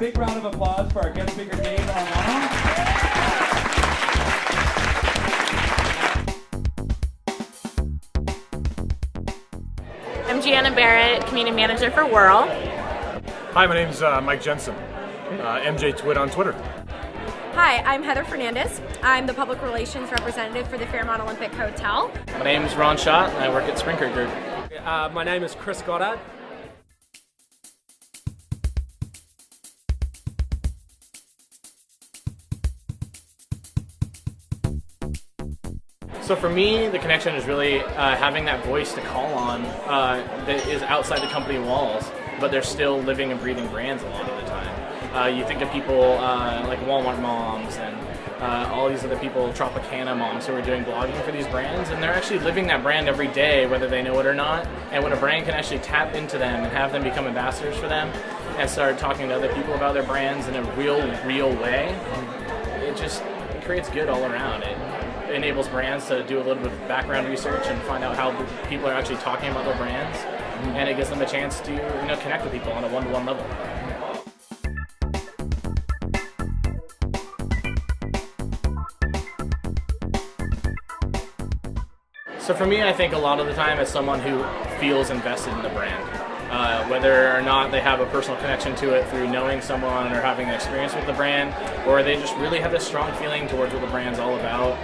big round of applause for our guest speaker, Dave Armano. I'm Gianna Barrett, Community Manager for Whirl. Hi, my name's Mike Jensen, MJ Twit on Twitter. Hi, I'm Heather Fernandez. I'm the Public Relations Representative for the Fairmont Olympic Hotel. My name is Ron Schott, and I work at Sprinkler Group. My name is Chris Goddard. So for me, the connection is really having that voice to call on that is outside the company walls, but they're still living and breathing brands a lot of the time. You think of people like Walmart moms and all these other people, Tropicana moms, who are doing blogging for these brands, and they're actually living that brand every day, whether they know it or not. And when a brand can actually tap into them and have them become ambassadors for them and start talking to other people about their brands in a real way, it creates good all around. It enables brands to do a little bit of background research and find out how people are actually talking about their brands, and it gives them a chance to connect with people on a one-to-one level. So for me, I think a lot of the time as someone who feels invested in the brand, whether or not they have a personal connection to it through knowing someone or having an experience with the brand, or they just really have this strong feeling towards what the brand's all about,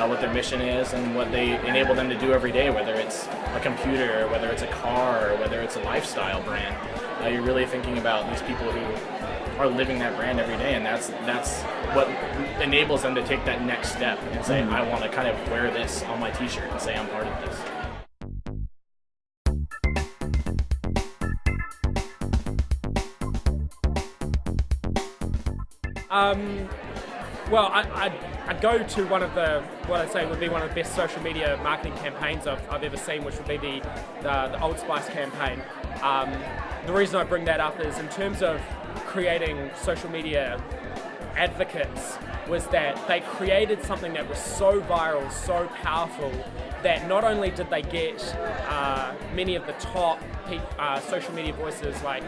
what their mission is, and what they enable them to do every day, whether it's a computer, whether it's a car, or whether it's a lifestyle brand. You're really thinking about these people who are living that brand every day, and that's what enables them to take that next step and say, I want to kind of wear this on my t-shirt and say I'm part of this. Well, I'd go to one of what I'd say would be one of the best social media marketing campaigns I've ever seen, which would be the Old Spice campaign. The reason I bring that up is in terms of creating social media advocates, was that they created something that was so viral, so powerful, that not only did they get many of the top social media voices, like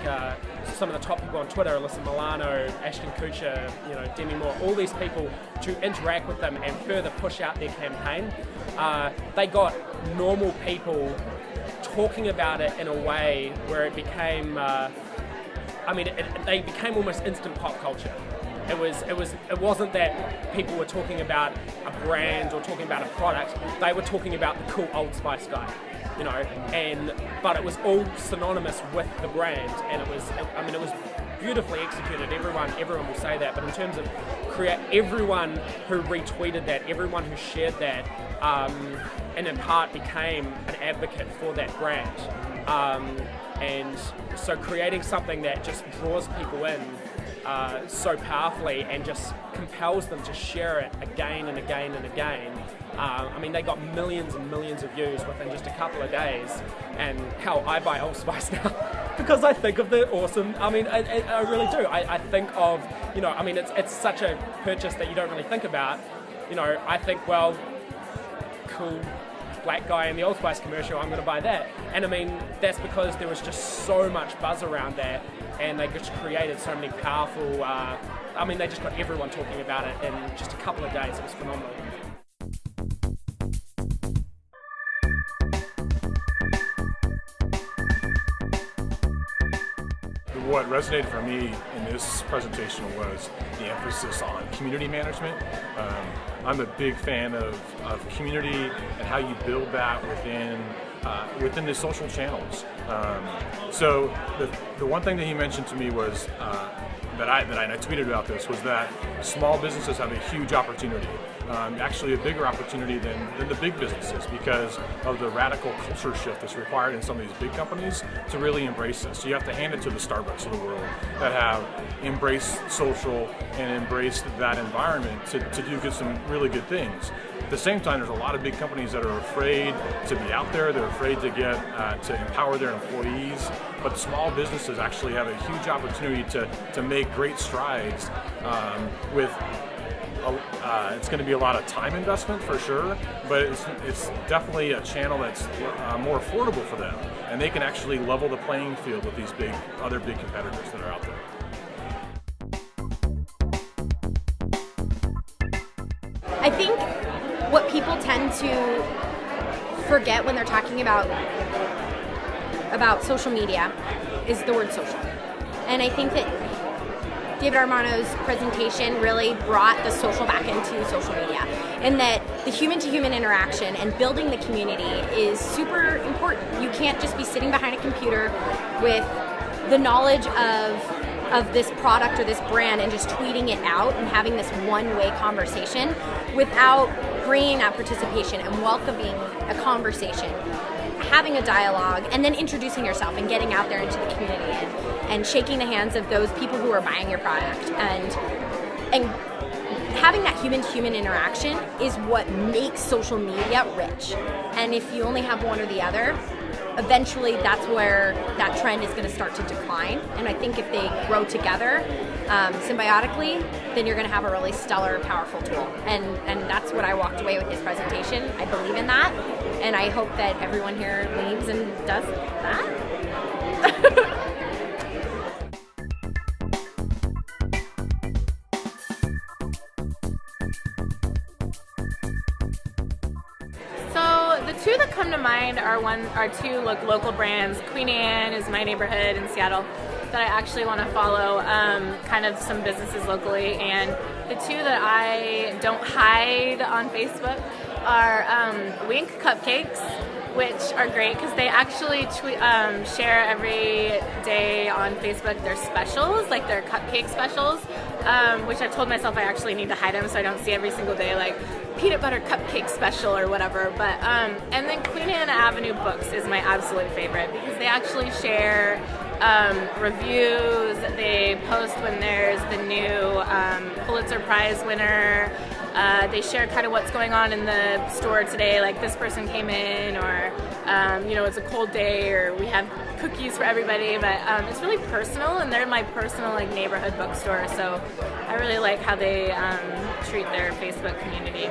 some of the top people on Twitter, Alyssa Milano, Ashton Kutcher, Demi Moore, all these people to interact with them and further push out their campaign. They got normal people talking about it in a way where it became, they became almost instant pop culture. It wasn't that people were talking about a brand or talking about a product. They were talking about the cool Old Spice guy, but it was all synonymous with the brand, and it was beautifully executed. Everyone will say that, but in terms of everyone who retweeted that, everyone who shared that, and in part became an advocate for that brand. And so creating something that just draws people in so powerfully and just compels them to share it again and again and again. They got millions and millions of views within just a couple of days, and hell, I buy Old Spice now because I think of the awesome. I really do. I think of, it's such a purchase that you don't really think about. I think, well, cool black guy in the Old Spice commercial, I'm going to buy that. And that's because there was just so much buzz around that, and they just created so many powerful, they just got everyone talking about it in just a couple of days. It was phenomenal. What resonated for me in this presentation was the emphasis on community management. I'm a big fan of community and how you build that within the social channels. So the one thing that he mentioned to me was that I tweeted about this was that small businesses have a huge opportunity. Actually a bigger opportunity than the big businesses, because of the radical culture shift that's required in some of these big companies to really embrace this. So you have to hand it to the Starbucks of the world that have embraced social and embraced that environment to do some really good things. At the same time, there's a lot of big companies that are afraid to be out there. They're afraid to get to empower their employees. But small businesses actually have a huge opportunity to make great strides with. It's going to be a lot of time investment for sure, but it's definitely a channel that's more affordable for them, and they can actually level the playing field with these other big competitors that are out there. I think what people tend to forget when they're talking about social media is the word social. And I think that David Armano's presentation really brought the social back into social media, and that the human-to-human interaction and building the community is super important. You can't just be sitting behind a computer with the knowledge of this product or this brand and just tweeting it out and having this one-way conversation without bringing that participation and welcoming a conversation, having a dialogue, and then introducing yourself and getting out there into the community and shaking the hands of those people who are buying your product. And having that human-to-human interaction is what makes social media rich. And if you only have one or the other, eventually that's where that trend is going to start to decline. And I think if they grow together symbiotically, then you're going to have a really stellar, powerful tool. And that's what I walked away with this presentation. I believe in that, and I hope that everyone here leaves and does that. The two that come to mind are two local brands. Queen Anne is my neighborhood in Seattle that I actually want to follow, kind of some businesses locally. And the two that I don't hide on Facebook are Wink Cupcakes, which are great because they actually share every day on Facebook their specials, like their cupcake specials, which I've told myself I actually need to hide them so I don't see every single day, like peanut butter cupcake special or whatever. But and then Queen Anne Avenue Books is my absolute favorite because they actually share reviews. They post when there's the new Pulitzer Prize winner. They share kind of what's going on in the store today, like this person came in, or it's a cold day, or we have cookies for everybody. But it's really personal, and they're my personal neighborhood bookstore. So I really like how they treat their Facebook community.